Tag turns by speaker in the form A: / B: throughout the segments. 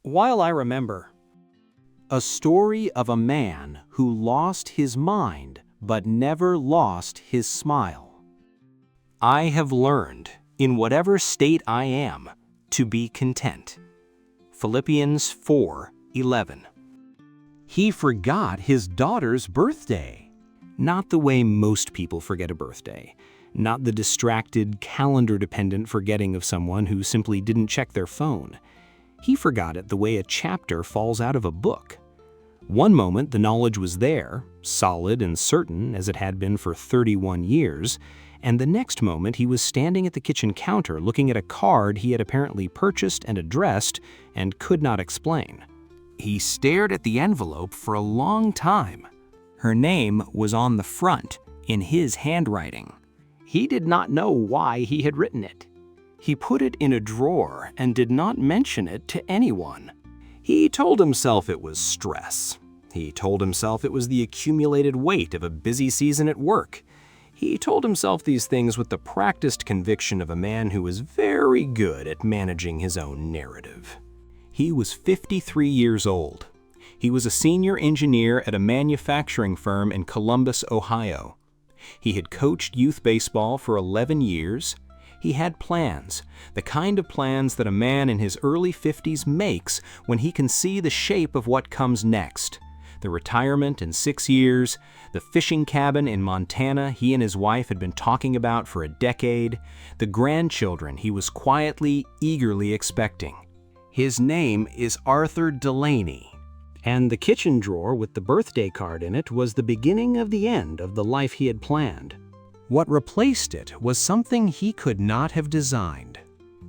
A: While I remember. A story of a man who lost his mind but never lost his smile. I have learned, in whatever state I am, to be content. Philippians 4:11. He forgot his daughter's birthday. Not the way most people forget a birthday. Not the distracted, calendar-dependent forgetting of someone who simply didn't check their phone. He forgot it the way a chapter falls out of a book. One moment the knowledge was there, solid and certain as it had been for 31 years, and the next moment he was standing at the kitchen counter looking at a card he had apparently purchased and addressed and could not explain. He stared at the envelope for a long time. Her name was on the front, in his handwriting. He did not know why he had written it. He put it in a drawer and did not mention it to anyone. He told himself it was stress. He told himself it was the accumulated weight of a busy season at work. He told himself these things with the practiced conviction of a man who was very good at managing his own narrative. He was 53 years old. He was a senior engineer at a manufacturing firm in Columbus, Ohio. He had coached youth baseball for 11 years. He had plans, the kind of plans that a man in his early 50s makes when he can see the shape of what comes next. The retirement in 6 years, the fishing cabin in Montana he and his wife had been talking about for a decade, the grandchildren he was quietly, eagerly expecting. His name is Arthur Delaney, and the kitchen drawer with the birthday card in it was the beginning of the end of the life he had planned. What replaced it was something he could not have designed.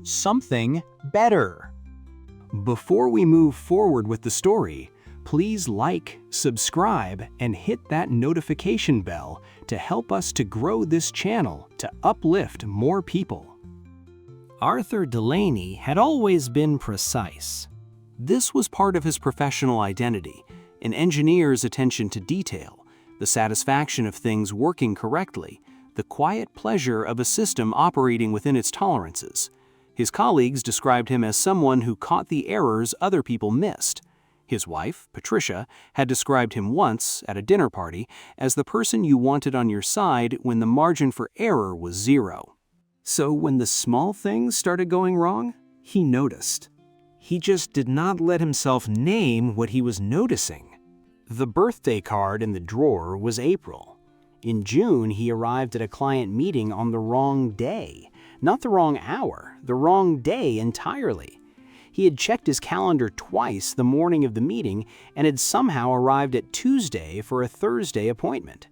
A: Something better. Before we move forward with the story, please like, subscribe, and hit that notification bell to help us to grow this channel to uplift more people. Arthur Delaney had always been precise. This was part of his professional identity, an engineer's attention to detail, the satisfaction of things working correctly, the quiet pleasure of a system operating within its tolerances. His colleagues described him as someone who caught the errors other people missed. His wife, Patricia, had described him once, at a dinner party, as the person you wanted on your side when the margin for error was 0. So when the small things started going wrong, he noticed. He just did not let himself name what he was noticing. The birthday card in the drawer was April. In June, he arrived at a client meeting on the wrong day. Not the wrong hour, the wrong day entirely. He had checked his calendar twice the morning of the meeting and had somehow arrived at Tuesday for a Thursday appointment.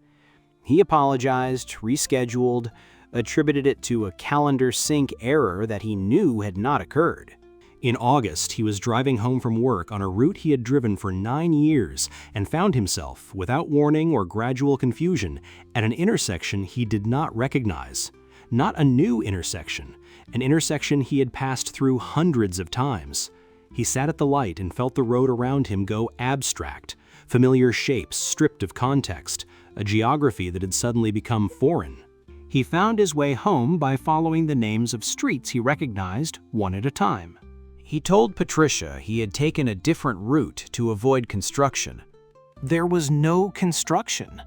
A: He apologized, rescheduled, attributed it to a calendar sync error that he knew had not occurred. In August, he was driving home from work on a route he had driven for 9 years and found himself, without warning or gradual confusion, at an intersection he did not recognize. Not a new intersection, an intersection he had passed through hundreds of times. He sat at the light and felt the road around him go abstract, familiar shapes stripped of context, a geography that had suddenly become foreign. He found his way home by following the names of streets he recognized one at a time. He told Patricia he had taken a different route to avoid construction. There was no construction.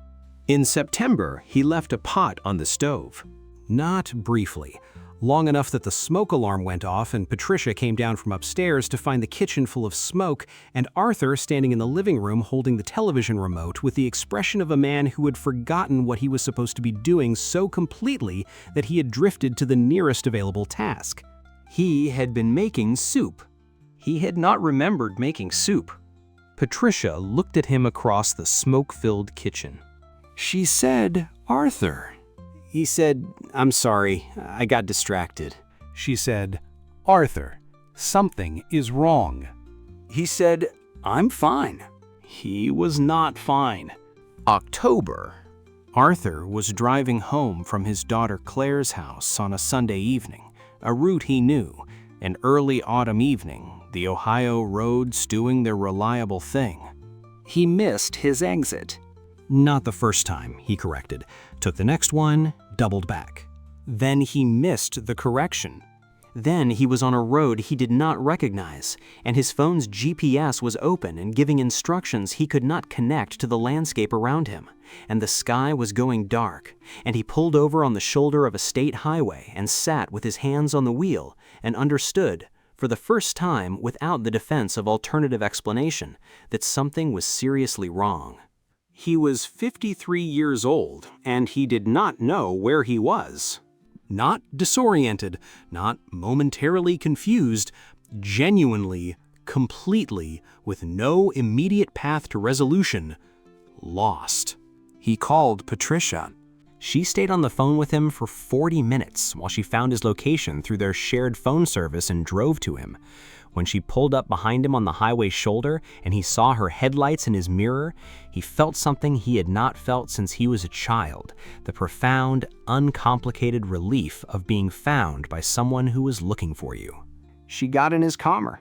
A: In September, he left a pot on the stove. Not briefly, long enough that the smoke alarm went off and Patricia came down from upstairs to find the kitchen full of smoke and Arthur standing in the living room holding the television remote with the expression of a man who had forgotten what he was supposed to be doing so completely that he had drifted to the nearest available task. He had been making soup. He had not remembered making soup. Patricia looked at him across the smoke-filled kitchen. She said, "Arthur." He said, "I'm sorry, I got distracted." She said, "Arthur, something is wrong." He said, "I'm fine." He was not fine. October. Arthur was driving home from his daughter Claire's house on a Sunday evening. A route he knew, an early autumn evening, the Ohio roads doing their reliable thing. He missed his exit. Not the first time, he corrected. Took the next one, doubled back. Then he missed the correction. Then he was on a road he did not recognize, and his phone's GPS was open and giving instructions he could not connect to the landscape around him, and the sky was going dark, and he pulled over on the shoulder of a state highway and sat with his hands on the wheel and understood, for the first time without the defense of alternative explanation, that something was seriously wrong. He was 53 years old, and he did not know where he was. Not disoriented, not momentarily confused, genuinely, completely, with no immediate path to resolution, lost. He called Patricia. She stayed on the phone with him for 40 minutes while she found his location through their shared phone service and drove to him. When she pulled up behind him on the highway shoulder and he saw her headlights in his mirror, he felt something he had not felt since he was a child, the profound, uncomplicated relief of being found by someone who was looking for you. She got in his car.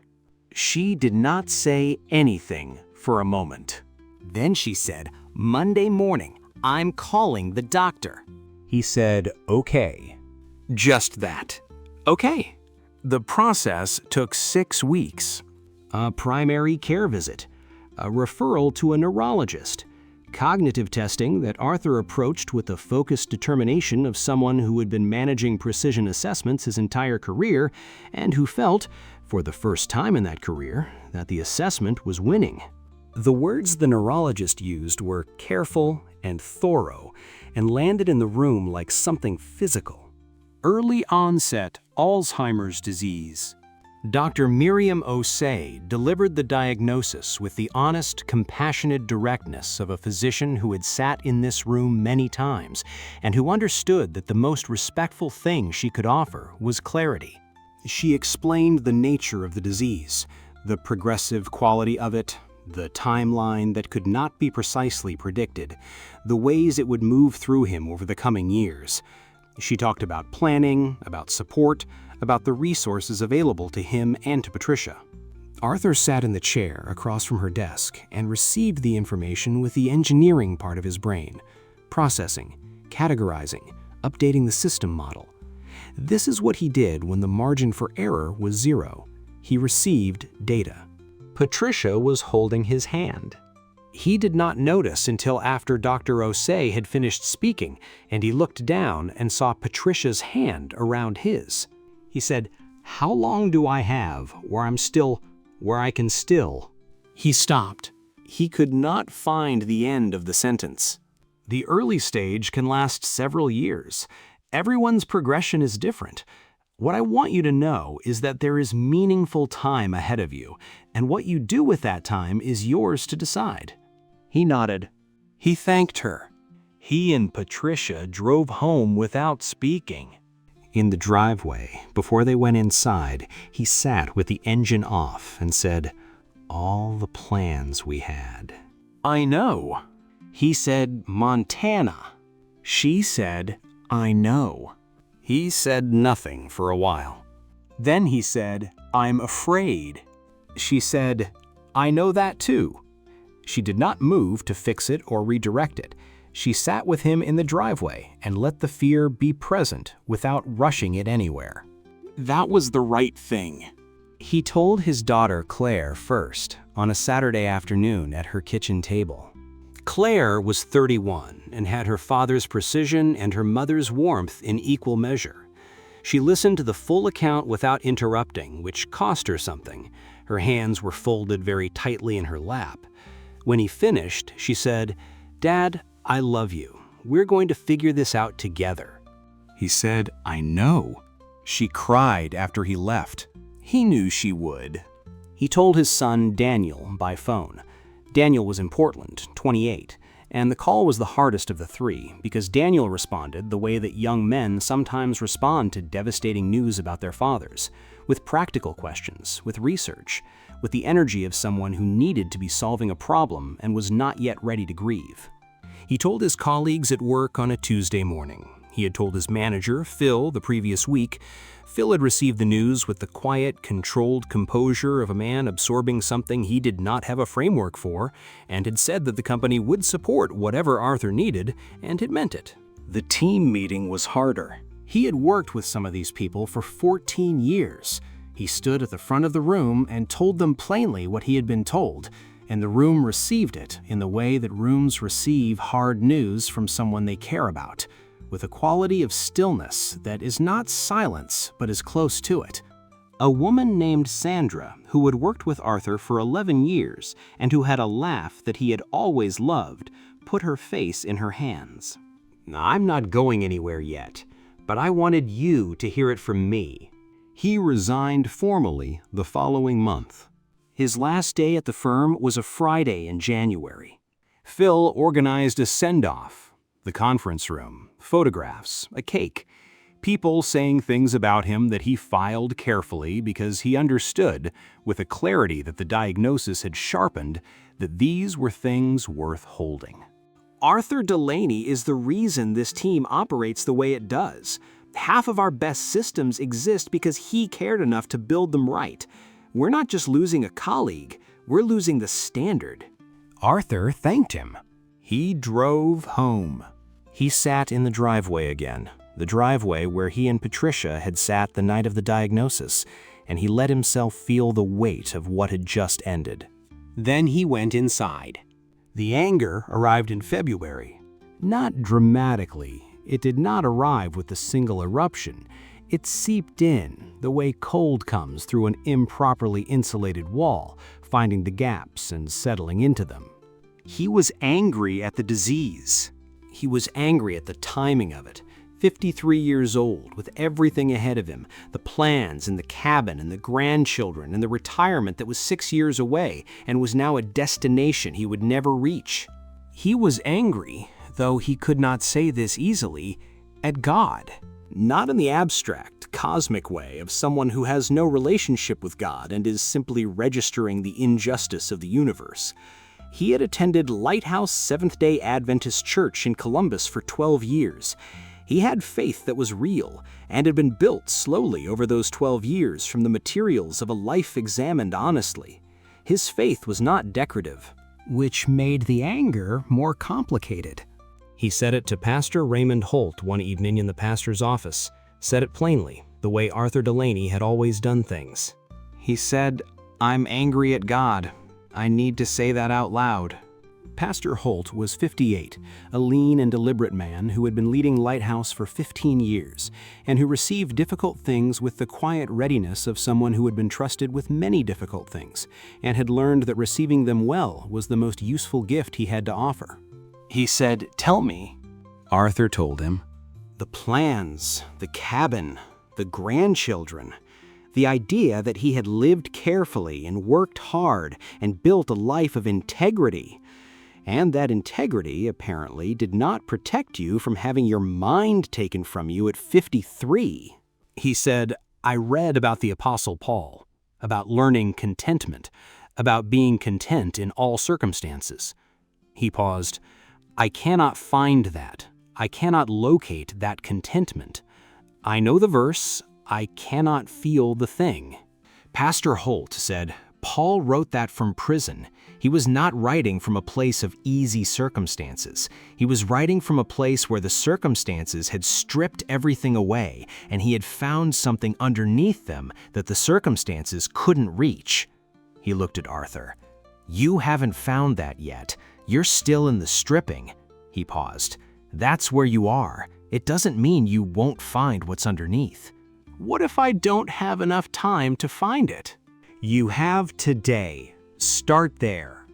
A: She did not say anything for a moment. Then she said, "Monday morning, I'm calling the doctor." He said, "Okay." Just that. Okay. The process took 6 weeks. A primary care visit, a referral to a neurologist, cognitive testing that Arthur approached with the focused determination of someone who had been managing precision assessments his entire career and who felt, for the first time in that career, that the assessment was winning. The words the neurologist used were careful and thorough and landed in the room like something physical. Early onset Alzheimer's disease. Dr. Miriam Osei delivered the diagnosis with the honest, compassionate directness of a physician who had sat in this room many times and who understood that the most respectful thing she could offer was clarity. She explained the nature of the disease, the progressive quality of it, the timeline that could not be precisely predicted, the ways it would move through him over the coming years. She talked about planning, about support, about the resources available to him and to Patricia. Arthur sat in the chair across from her desk and received the information with the engineering part of his brain, processing, categorizing, updating the system model. This is what he did when the margin for error was 0. He received data. Patricia was holding his hand. He did not notice until after Dr. Osei had finished speaking, and he looked down and saw Patricia's hand around his. He said, "How long do I have where I can still?" He stopped. He could not find the end of the sentence. The early stage can last several years. Everyone's progression is different. What I want you to know is that there is meaningful time ahead of you, and what you do with that time is yours to decide. He nodded. He thanked her. He and Patricia drove home without speaking. In the driveway, before they went inside, he sat with the engine off and said, "All the plans we had." "I know." He said, "Montana." She said, "I know." He said nothing for a while. Then he said, "I'm afraid." She said, "I know that too." She did not move to fix it or redirect it. She sat with him in the driveway and let the fear be present without rushing it anywhere. That was the right thing. He told his daughter Claire first, on a Saturday afternoon at her kitchen table. Claire was 31 and had her father's precision and her mother's warmth in equal measure. She listened to the full account without interrupting, which cost her something. Her hands were folded very tightly in her lap. When he finished, she said, "Dad, I love you. We're going to figure this out together." He said, "I know." She cried after he left. He knew she would. He told his son Daniel by phone. Daniel was in Portland, 28, and the call was the hardest of the three because Daniel responded the way that young men sometimes respond to devastating news about their fathers, with practical questions, with research, with the energy of someone who needed to be solving a problem and was not yet ready to grieve. He told his colleagues at work on a Tuesday morning. He had told his manager, Phil, the previous week. Phil had received the news with the quiet, controlled composure of a man absorbing something he did not have a framework for, and had said that the company would support whatever Arthur needed, and had meant it. The team meeting was harder.
B: He had worked with some of these people for 14 years. He stood at the front of the room and told them plainly what he had been told, and the room received it in the way that rooms receive hard news from someone they care about, with a quality of stillness that is not silence but is close to it.
A: A woman named Sandra, who had worked with Arthur for 11 years and who had a laugh that he had always loved, put her face in her hands. "I'm not going anywhere yet, but I wanted you to hear it from me." He resigned formally the following month. His last day at the firm was a Friday in January. Phil organized a send-off, the conference room, photographs, a cake, people saying things about him that he filed carefully because he understood, with a clarity that the diagnosis had sharpened, that these were things worth holding. Arthur Delaney is the reason this team operates the way it does. Half of our best systems exist because he cared enough to build them right. We're not just losing a colleague, we're losing the standard. Arthur thanked him. He drove home. He sat in the driveway again, the driveway where he and Patricia had sat the night of the diagnosis, and he let himself feel the weight of what had just ended. Then he went inside. The anger arrived in February. Not dramatically. It did not arrive with a single eruption. It seeped in, the way cold comes through an improperly insulated wall, finding the gaps and settling into them. He was angry at the disease. He was angry at the timing of it. 53 years old, with everything ahead of him, the plans and the cabin and the grandchildren and the retirement that was 6 years away and was now a destination he would never reach. He was angry, though he could not say this easily, at God. Not in the abstract, cosmic way of someone who has no relationship with God and is simply registering the injustice of the universe. He had attended Lighthouse Seventh-day Adventist Church in Columbus for 12 years. He had faith that was real and had been built slowly over those 12 years from the materials of a life examined honestly. His faith was not decorative, which made the anger more complicated. He said it to Pastor Raymond Holt one evening in the pastor's office, said it plainly, the way Arthur Delaney had always done things. He said, "I'm angry at God. I need to say that out loud." Pastor Holt was 58, a lean and deliberate man who had been leading Lighthouse for 15 years, and who received difficult things with the quiet readiness of someone who had been trusted with many difficult things, and had learned that receiving them well was the most useful gift he had to offer. He said, "Tell me." Arthur told him. The plans, the cabin, the grandchildren, the idea that he had lived carefully and worked hard and built a life of integrity, and that integrity, apparently, did not protect you from having your mind taken from you at 53. He said, "I read about the Apostle Paul, about learning contentment, about being content in all circumstances." He paused. "I cannot find that. I cannot locate that contentment. I know the verse. I cannot feel the thing." Pastor Holt said, "Paul wrote that from prison. He was not writing from a place of easy circumstances. He was writing from a place where the circumstances had stripped everything away, and he had found something underneath them that the circumstances couldn't reach." He looked at Arthur. "You haven't found that yet. You're still in the stripping." He paused. "That's where you are. It doesn't mean you won't find what's underneath." "What if I don't have enough time to find it?" You have today. Start there.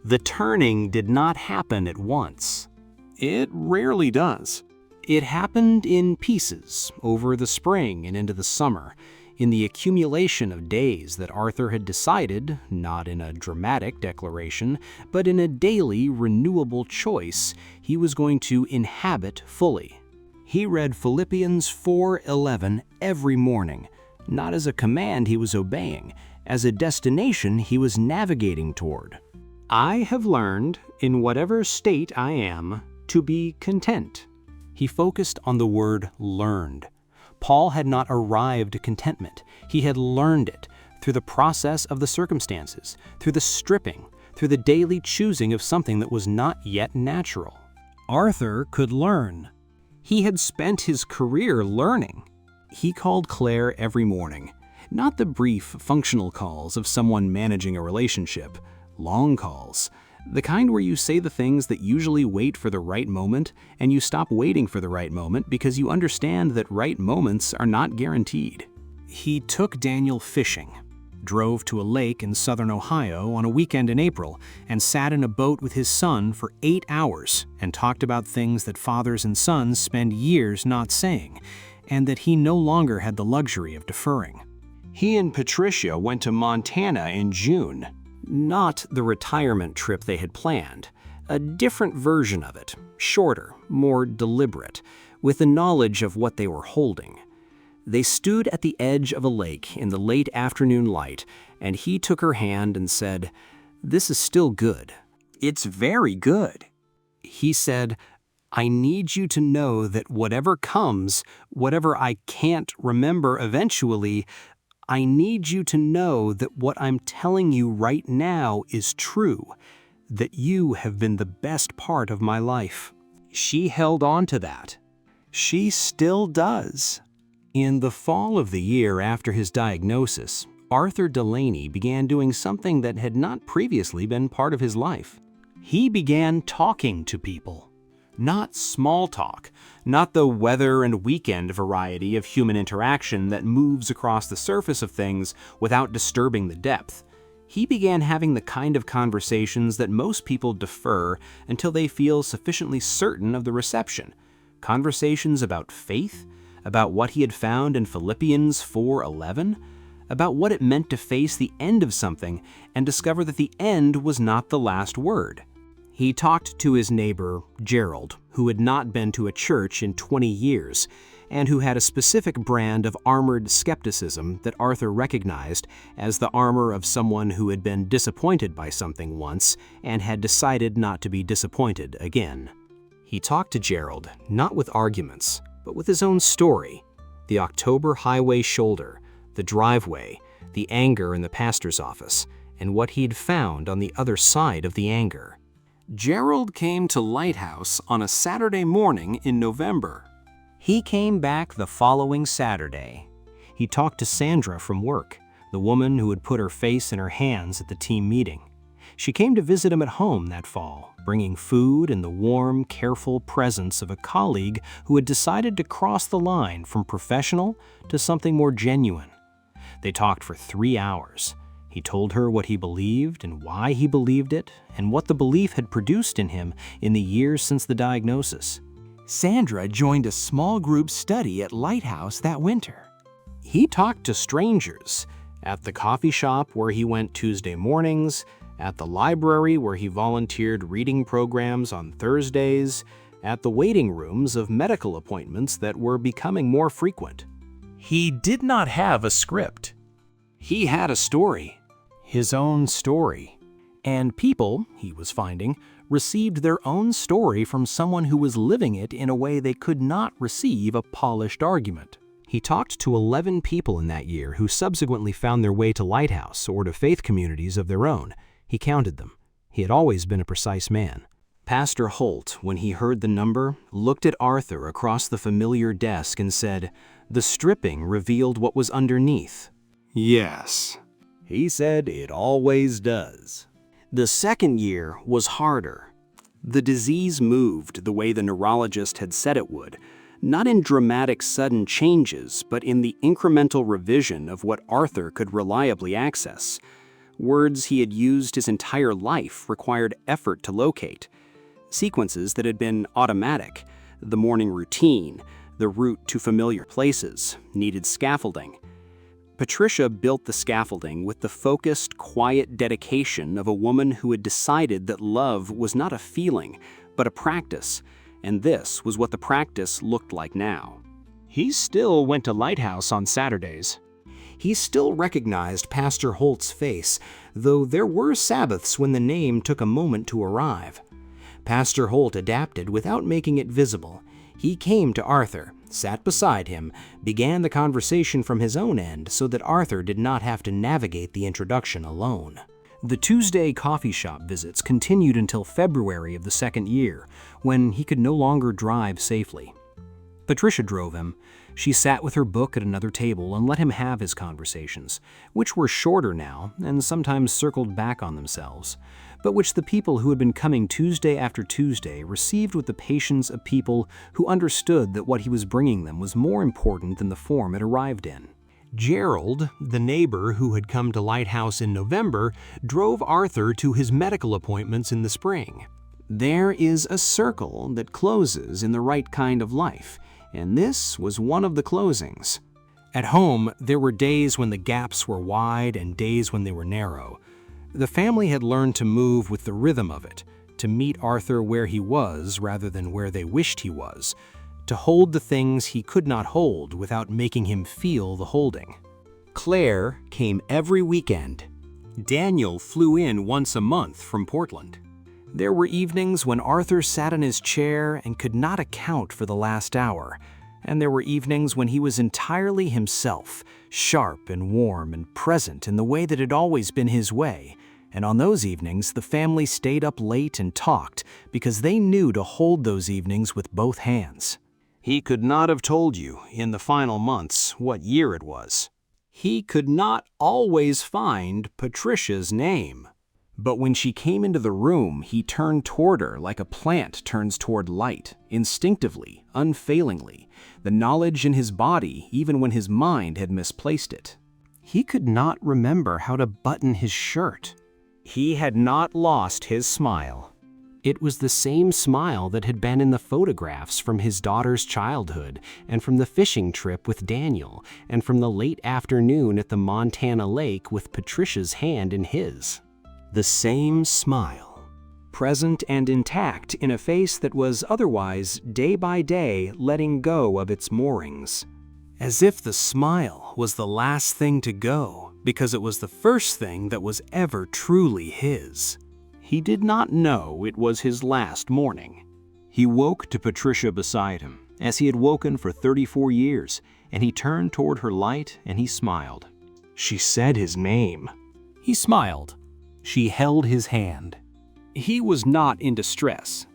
A: The turning did not happen at once. It rarely does. It happened in pieces over the spring and into the summer, in the accumulation of days that Arthur had decided, not in a dramatic declaration, but in a daily, renewable choice, he was going to inhabit fully. He read Philippians 4:11 every morning, not as a command he was obeying, as a destination he was navigating toward. "I have learned, in whatever state I am, to be content." He focused on the word learned. Paul had not arrived at contentment. He had learned it through the process of the circumstances, through the stripping, through the daily choosing of something that was not yet natural. Arthur could learn. He had spent his career learning. He called Claire every morning, not the brief, functional calls of someone managing a relationship, long calls, the kind where you say the things that usually wait for the right moment and you stop waiting for the right moment because you understand that right moments are not guaranteed.
B: He took Daniel fishing, drove to a lake in southern Ohio on a weekend in April, and sat in a boat with his son for 8 hours and talked about things that fathers and sons spend years not saying, and that he no longer had the luxury of deferring.
A: He and Patricia went to Montana in June. Not the retirement trip they had planned, a different version of it, shorter, more deliberate, with the knowledge of what they were holding. They stood at the edge of a lake in the late afternoon light, and he took her hand and said, "This is still good. It's very good." He said, "I need you to know that whatever comes, whatever I can't remember eventually, I need you to know that what I'm telling you right now is true, that you have been the best part of my life." She held on to that. She still does. In the fall of the year after his diagnosis, Arthur Delaney began doing something that had not previously been part of his life. He began talking to people. Not small talk, not the weather and weekend variety of human interaction that moves across the surface of things without disturbing the depth. He began having the kind of conversations that most people defer until they feel sufficiently certain of the reception. Conversations about faith, about what he had found in Philippians 4:11, about what it meant to face the end of something and discover that the end was not the last word. He talked to his neighbor, Gerald, who had not been to a church in 20 years, and who had a specific brand of armored skepticism that Arthur recognized as the armor of someone who had been disappointed by something once and had decided not to be disappointed again. He talked to Gerald, not with arguments, but with his own story: the October highway shoulder, the driveway, the anger in the pastor's office, and what he'd found on the other side of the anger. Gerald came to Lighthouse on a Saturday morning in November. He came back the following Saturday. He talked to Sandra from work, the woman who had put her face in her hands at the team meeting. She came to visit him at home that fall, bringing food and the warm, careful presence of a colleague who had decided to cross the line from professional to something more genuine. They talked for 3 hours. He told her what he believed and why he believed it, and what the belief had produced in him in the years since the diagnosis. Sandra joined a small group study at Lighthouse that winter. He talked to strangers, at the coffee shop where he went Tuesday mornings, at the library where he volunteered reading programs on Thursdays, at the waiting rooms of medical appointments that were becoming more frequent. He did not have a script. He had a story. His own story. And people, he was finding, received their own story from someone who was living it in a way they could not receive a polished argument. He talked to 11 people in that year who subsequently found their way to Lighthouse or to faith communities of their own. He counted them. He had always been a precise man. Pastor Holt, when he heard the number, looked at Arthur across the familiar desk and said, "The stripping revealed what was underneath." "Yes," he said, "it always does." The second year was harder. The disease moved the way the neurologist had said it would, not in dramatic sudden changes, but in the incremental revision of what Arthur could reliably access. Words he had used his entire life required effort to locate. Sequences that had been automatic, the morning routine, the route to familiar places, needed scaffolding. Patricia built the scaffolding with the focused, quiet dedication of a woman who had decided that love was not a feeling, but a practice, and this was what the practice looked like now. He still went to Lighthouse on Saturdays. He still recognized Pastor Holt's face, though there were Sabbaths when the name took a moment to arrive. Pastor Holt adapted without making it visible. He came to Arthur, sat beside him, began the conversation from his own end so that Arthur did not have to navigate the introduction alone. The Tuesday coffee shop visits continued until February of the second year, when he could no longer drive safely.
B: Patricia drove him. She sat with her book at another table and let him have his conversations, which were shorter now and sometimes circled back on themselves, but which the people who had been coming Tuesday after Tuesday received with the patience of people who understood that what he was bringing them was more important than the form it arrived in.
A: Gerald, the neighbor who had come to Lighthouse in November, drove Arthur to his medical appointments in the spring.
B: There is a circle that closes in the right kind of life, and this was one of the closings.
A: At home, there were days when the gaps were wide and days when they were narrow. The family had learned to move with the rhythm of it, to meet Arthur where he was rather than where they wished he was, to hold the things he could not hold without making him feel the holding. Claire came every weekend. Daniel flew in once a month from Portland.
B: There were evenings when Arthur sat in his chair and could not account for the last hour, and there were evenings when he was entirely himself, sharp and warm and present in the way that had always been his way, and on those evenings the family stayed up late and talked because they knew to hold those evenings with both hands.
A: He could not have told you, in the final months, what year it was. He could not always find Patricia's name.
B: But when she came into the room, he turned toward her like a plant turns toward light, instinctively, unfailingly, the knowledge in his body even when his mind had misplaced it. He could not remember how to button his shirt.
A: He had not lost his smile.
B: It was the same smile that had been in the photographs from his daughter's childhood, and from the fishing trip with Daniel, and from the late afternoon at the Montana lake with Patricia's hand in his.
A: The same smile, present and intact in a face that was otherwise, day by day, letting go of its moorings. As if the smile was the last thing to go, because it was the first thing that was ever truly his. He did not know it was his last morning. He woke to Patricia beside him, as he had woken for 34 years, and he turned toward her light and he smiled. She said his name. He smiled. She held his hand. He was not in distress.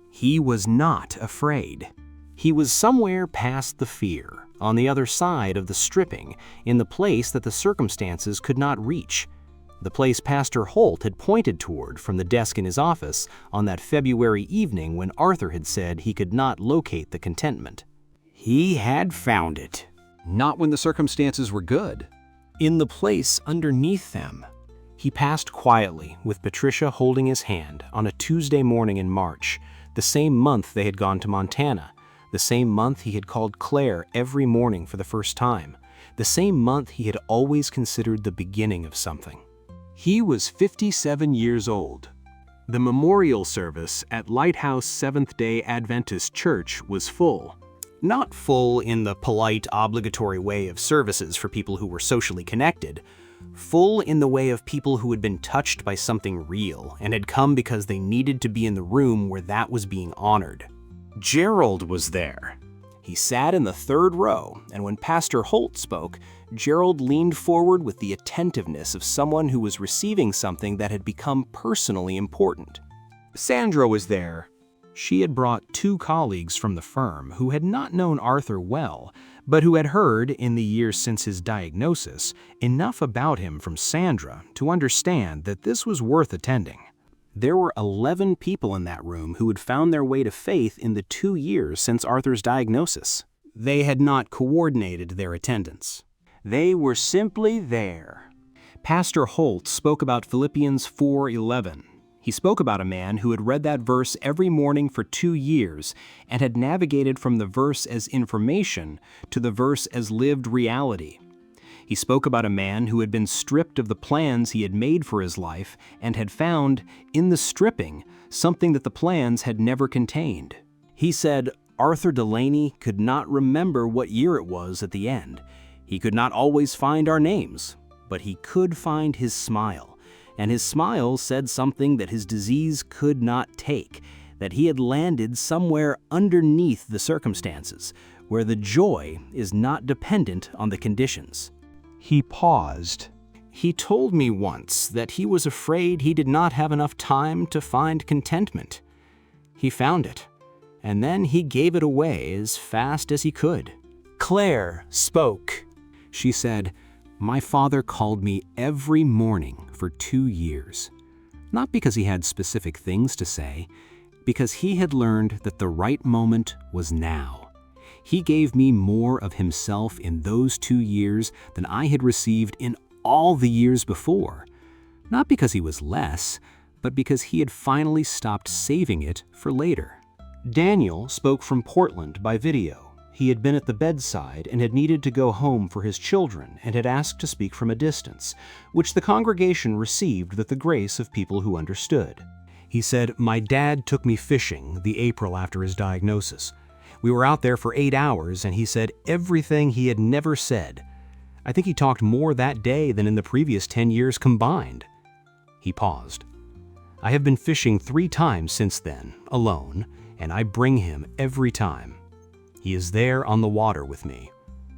A: He was not afraid. He was somewhere past the fear, on the other side of the stripping, in the place that the circumstances could not reach, the place Pastor Holt had pointed toward from the desk in his office on that February evening when Arthur had said he could not locate the contentment. He had found it.
B: Not when the circumstances were good.
A: In the place underneath them. He passed quietly, with Patricia holding his hand, on a Tuesday morning in March, the same month they had gone to Montana, the same month he had called Claire every morning for the first time, the same month he had always considered the beginning of something. He was 57 years old. The memorial service at Lighthouse Seventh-day Adventist Church was full. Not full in the polite, obligatory way of services for people who were socially connected, full in the way of people who had been touched by something real and had come because they needed to be in the room where that was being honored. Gerald was there. He sat in the third row, and when Pastor Holt spoke, Gerald leaned forward with the attentiveness of someone who was receiving something that had become personally important. Sandra was there. She had brought 2 colleagues from the firm who had not known Arthur well, but who had heard, in the years since his diagnosis, enough about him from Sandra to understand that this was worth attending. There were 11 people in that room who had found their way to faith in the 2 years since Arthur's diagnosis. They had not coordinated their attendance. They were simply there. Pastor Holt spoke about Philippians 4:11. He spoke about a man who had read that verse every morning for 2 years and had navigated from the verse as information to the verse as lived reality. He spoke about a man who had been stripped of the plans he had made for his life and had found, in the stripping, something that the plans had never contained. He said Arthur Delaney could not remember what year it was at the end. He could not always find our names, but he could find his smile. And his smile said something that his disease could not take, that he had landed somewhere underneath the circumstances, where the joy is not dependent on the conditions. He paused. He told me once that he was afraid he did not have enough time to find contentment. He found it,
B: and then he gave it away as fast as he could.
A: Claire spoke.
B: She said, "My father called me every morning for 2 years. Not because he had specific things to say, because he had learned that the right moment was now. He gave me more of himself in those 2 years than I had received in all the years before. Not because he was less, but because he had finally stopped saving it for later."
A: Daniel spoke from Portland by video. He had been at the bedside and had needed to go home for his children and had asked to speak from a distance, which the congregation received with the grace of people who understood. He said, "My dad took me fishing the April after his diagnosis. We were out there for 8 hours and he said everything he had never said. I think he talked more that day than in the previous 10 years combined." He paused. "I have been fishing 3 times since then, alone, and I bring him every time. He is there on the water with me.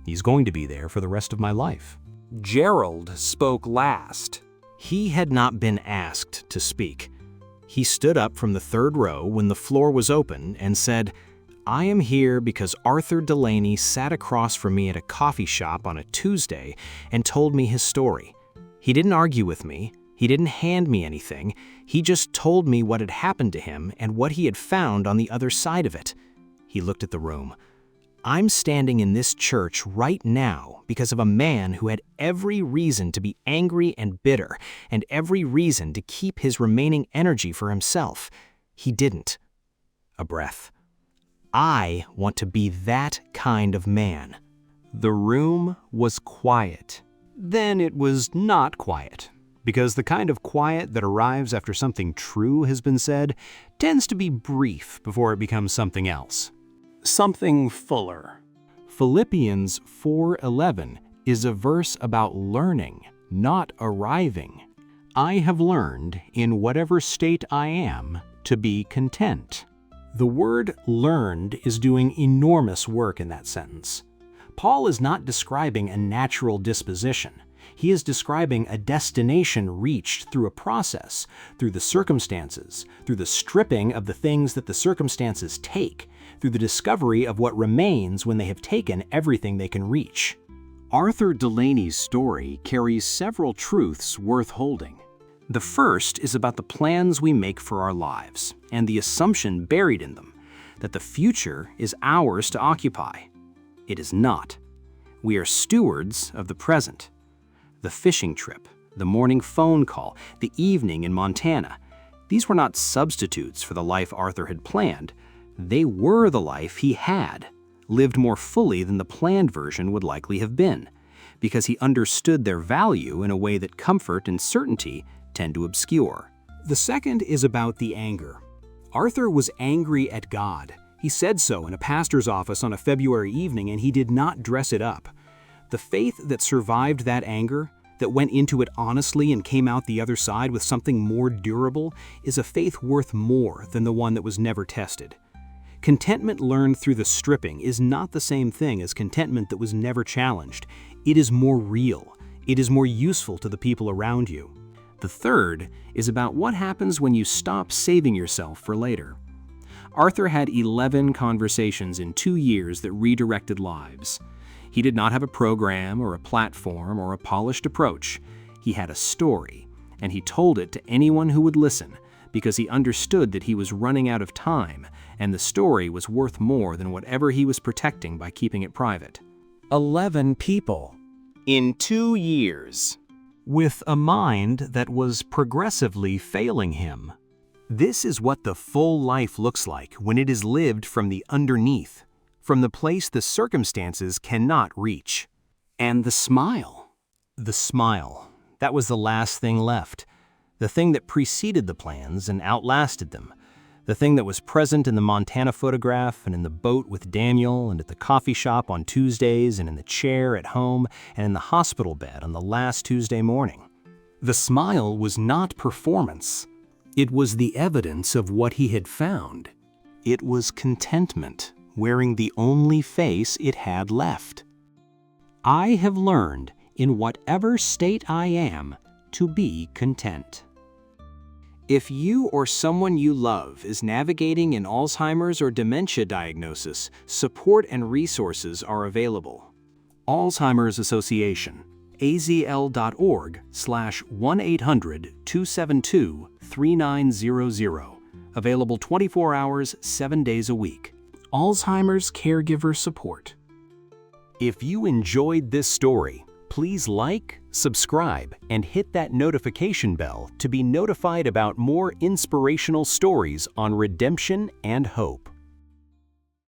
A: He's going to be there for the rest of my life." Gerald spoke last. He had not been asked to speak. He stood up from the 3rd row when the floor was open and said, "I am here because Arthur Delaney sat across from me at a coffee shop on a Tuesday and told me his story. He didn't argue with me. He didn't hand me anything. He just told me what had happened to him and what he had found on the other side of it." He looked at the room. "I'm standing in this church right now because of a man who had every reason to be angry and bitter and every reason to keep his remaining energy for himself. He didn't." A breath. "I want to be that kind of man." The room was quiet. Then it was not quiet, because the kind of quiet that arrives after something true has been said tends to be brief before it becomes something else. Something fuller. Philippians 4:11 is a verse about learning, not arriving. "I have learned, in whatever state I am, to be content." The word learned is doing enormous work in that sentence. Paul is not describing a natural disposition. He is describing a destination reached through a process, through the circumstances, through the stripping of the things that the circumstances take, through the discovery of what remains when they have taken everything they can reach. Arthur Delaney's story carries several truths worth holding. The first is about the plans we make for our lives and the assumption buried in them that the future is ours to occupy. It is not. We are stewards of the present. The fishing trip, the morning phone call, the evening in Montana, these were not substitutes for the life Arthur had planned. They were the life he had, lived more fully than the planned version would likely have been, because he understood their value in a way that comfort and certainty tend to obscure. The second is about the anger. Arthur was angry at God. He said so in a pastor's office on a February evening, and he did not dress it up. The faith that survived that anger, that went into it honestly and came out the other side with something more durable, is a faith worth more than the one that was never tested. Contentment learned through the stripping is not the same thing as contentment that was never challenged. It is more real. It is more useful to the people around you. The third is about what happens when you stop saving yourself for later. Arthur had 11 conversations in 2 years that redirected lives. He did not have a program or a platform or a polished approach. He had a story, and he told it to anyone who would listen because he understood that he was running out of time, and the story was worth more than whatever he was protecting by keeping it private. 11 people in 2 years, with a mind that was progressively failing him. This is what the full life looks like when it is lived from the underneath, from the place the circumstances cannot reach. And the smile. The smile. That was the last thing left. The thing that preceded the plans and outlasted them. The thing that was present in the Montana photograph and in the boat with Daniel and at the coffee shop on Tuesdays and in the chair at home and in the hospital bed on the last Tuesday morning. The smile was not performance. It was the evidence of what he had found. It was contentment, wearing the only face it had left. I have learned, in whatever state I am, to be content. If you or someone you love is navigating an Alzheimer's or dementia diagnosis, support and resources are available.
B: Alzheimer's Association, azl.org/1-800-272-3900. Available 24 hours, 7 days a week. Alzheimer's Caregiver Support.
A: If you enjoyed this story, please like, subscribe, and hit that notification bell to be notified about more inspirational stories on redemption and hope.